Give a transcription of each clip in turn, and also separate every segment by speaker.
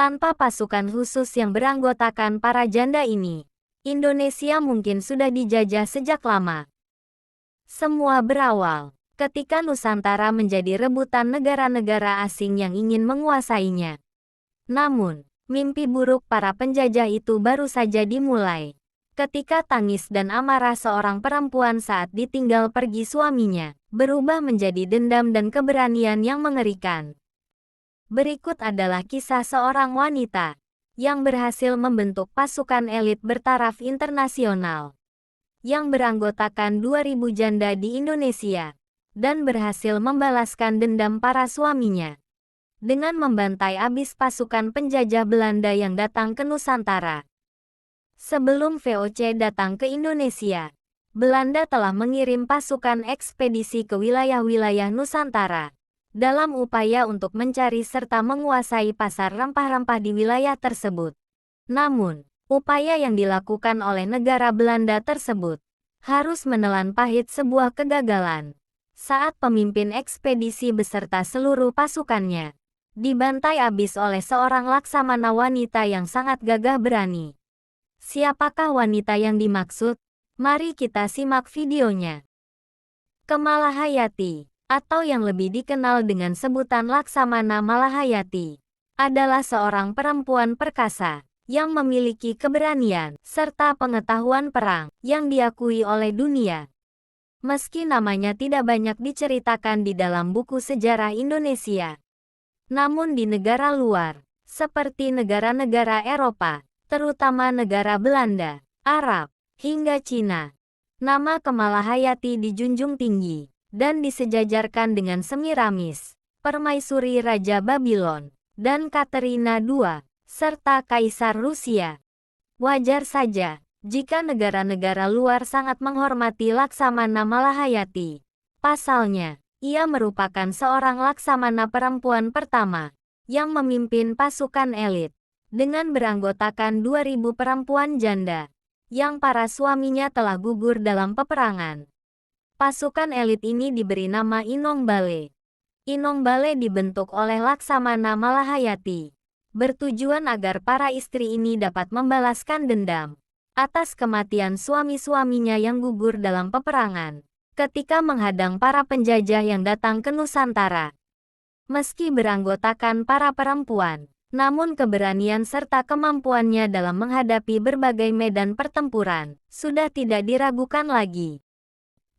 Speaker 1: Tanpa pasukan khusus yang beranggotakan para janda ini, Indonesia mungkin sudah dijajah sejak lama. Semua berawal ketika Nusantara menjadi rebutan negara-negara asing yang ingin menguasainya. Namun, mimpi buruk para penjajah itu baru saja dimulai ketika tangis dan amarah seorang perempuan saat ditinggal pergi suaminya berubah menjadi dendam dan keberanian yang mengerikan. Berikut adalah kisah seorang wanita yang berhasil membentuk pasukan elit bertaraf internasional yang beranggotakan 2.000 janda di Indonesia dan berhasil membalaskan dendam para suaminya dengan membantai abis pasukan penjajah Belanda yang datang ke Nusantara. Sebelum VOC datang ke Indonesia, Belanda telah mengirim pasukan ekspedisi ke wilayah-wilayah Nusantara dalam upaya untuk mencari serta menguasai pasar rempah-rempah di wilayah tersebut. Namun, upaya yang dilakukan oleh negara Belanda tersebut harus menelan pahit sebuah kegagalan saat pemimpin ekspedisi beserta seluruh pasukannya dibantai abis oleh seorang laksamana wanita yang sangat gagah berani. Siapakah wanita yang dimaksud? Mari kita simak videonya. Kemalahayati, atau yang lebih dikenal dengan sebutan Laksamana Malahayati, adalah seorang perempuan perkasa yang memiliki keberanian serta pengetahuan perang yang diakui oleh dunia. Meski namanya tidak banyak diceritakan di dalam buku sejarah Indonesia, namun di negara luar, seperti negara-negara Eropa, terutama negara Belanda, Arab, hingga Cina, nama Kemalahayati dijunjung tinggi dan disejajarkan dengan Semiramis, Permaisuri Raja Babylon, dan Katerina II, serta Kaisar Rusia. Wajar saja jika negara-negara luar sangat menghormati Laksamana Malahayati. Pasalnya, ia merupakan seorang laksamana perempuan pertama yang memimpin pasukan elit dengan beranggotakan 2.000 perempuan janda yang para suaminya telah gugur dalam peperangan. Pasukan elit ini diberi nama Inong Bale. Inong Bale dibentuk oleh Laksamana Malahayati, bertujuan agar para istri ini dapat membalaskan dendam atas kematian suami-suaminya yang gugur dalam peperangan ketika menghadang para penjajah yang datang ke Nusantara. Meski beranggotakan para perempuan, namun keberanian serta kemampuannya dalam menghadapi berbagai medan pertempuran sudah tidak diragukan lagi.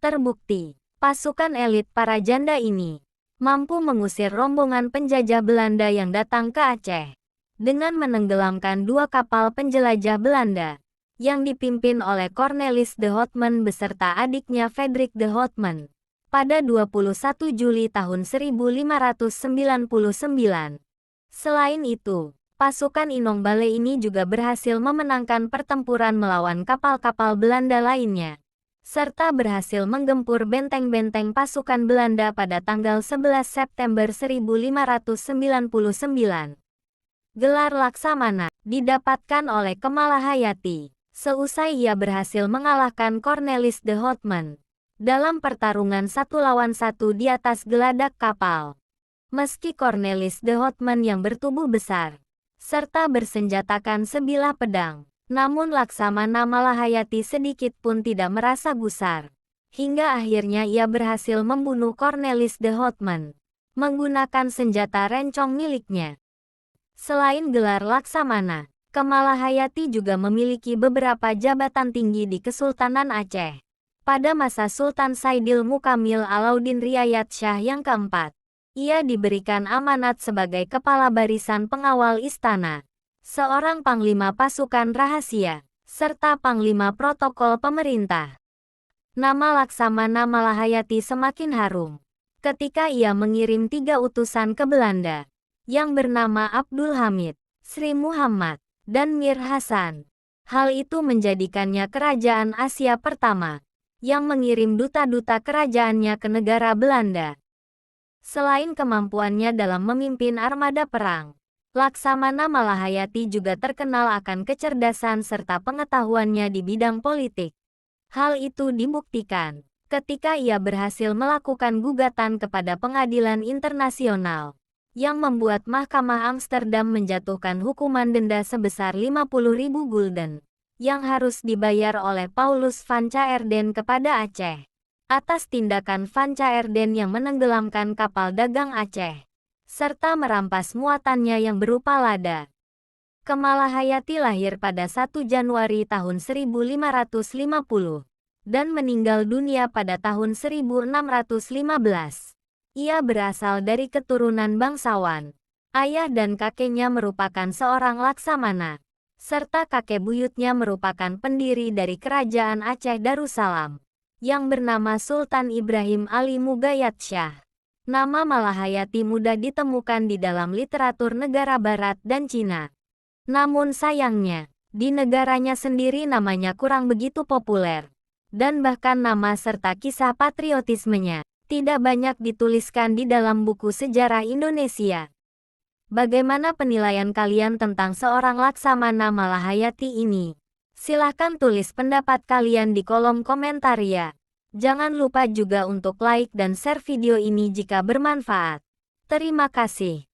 Speaker 1: Terbukti, pasukan elit para janda ini mampu mengusir rombongan penjajah Belanda yang datang ke Aceh dengan menenggelamkan 2 kapal penjelajah Belanda yang dipimpin oleh Cornelis de Houtman beserta adiknya Frederik de Houtman pada 21 Juli tahun 1599. Selain itu, pasukan Inong Bale ini juga berhasil memenangkan pertempuran melawan kapal-kapal Belanda lainnya, serta berhasil menggempur benteng-benteng pasukan Belanda pada tanggal 11 September 1599. Gelar Laksamana didapatkan oleh Kemalahayati seusai ia berhasil mengalahkan Cornelis de Houtman dalam pertarungan 1 lawan 1 di atas geladak kapal. Meski Cornelis de Houtman yang bertubuh besar, serta bersenjatakan sebilah pedang, namun Laksamana Malahayati sedikit pun tidak merasa gusar. Hingga akhirnya ia berhasil membunuh Cornelis de Houtman menggunakan senjata rencong miliknya. Selain gelar Laksamana, Kemalahayati juga memiliki beberapa jabatan tinggi di Kesultanan Aceh. Pada masa Sultan Saidil Mukamil Alauddin Riayat Shah yang keempat, ia diberikan amanat sebagai kepala barisan pengawal istana, seorang panglima pasukan rahasia, serta panglima protokol pemerintah. Nama Laksamana Malahayati semakin harum ketika ia mengirim 3 utusan ke Belanda, yang bernama Abdul Hamid, Sri Muhammad, dan Mir Hasan. Hal itu menjadikannya kerajaan Asia pertama yang mengirim duta-duta kerajaannya ke negara Belanda. Selain kemampuannya dalam memimpin armada perang, Laksamana Malahayati juga terkenal akan kecerdasan serta pengetahuannya di bidang politik. Hal itu dibuktikan ketika ia berhasil melakukan gugatan kepada pengadilan internasional yang membuat Mahkamah Amsterdam menjatuhkan hukuman denda sebesar 50.000 gulden, yang harus dibayar oleh Paulus van Caerden kepada Aceh, atas tindakan van Caerden yang menenggelamkan kapal dagang Aceh, serta merampas muatannya yang berupa lada. Kemalahayati lahir pada 1 Januari tahun 1550 dan meninggal dunia pada tahun 1615. Ia berasal dari keturunan bangsawan. Ayah dan kakeknya merupakan seorang laksamana, serta kakek buyutnya merupakan pendiri dari Kerajaan Aceh Darussalam, yang bernama Sultan Ibrahim Ali Mugayat Shah. Nama Malahayati mudah ditemukan di dalam literatur negara Barat dan Cina. Namun sayangnya, di negaranya sendiri namanya kurang begitu populer. Dan bahkan nama serta kisah patriotismenya tidak banyak dituliskan di dalam buku sejarah Indonesia. Bagaimana penilaian kalian tentang seorang Laksamana Malahayati ini? Silahkan tulis pendapat kalian di kolom komentar ya. Jangan lupa juga untuk like dan share video ini jika bermanfaat. Terima kasih.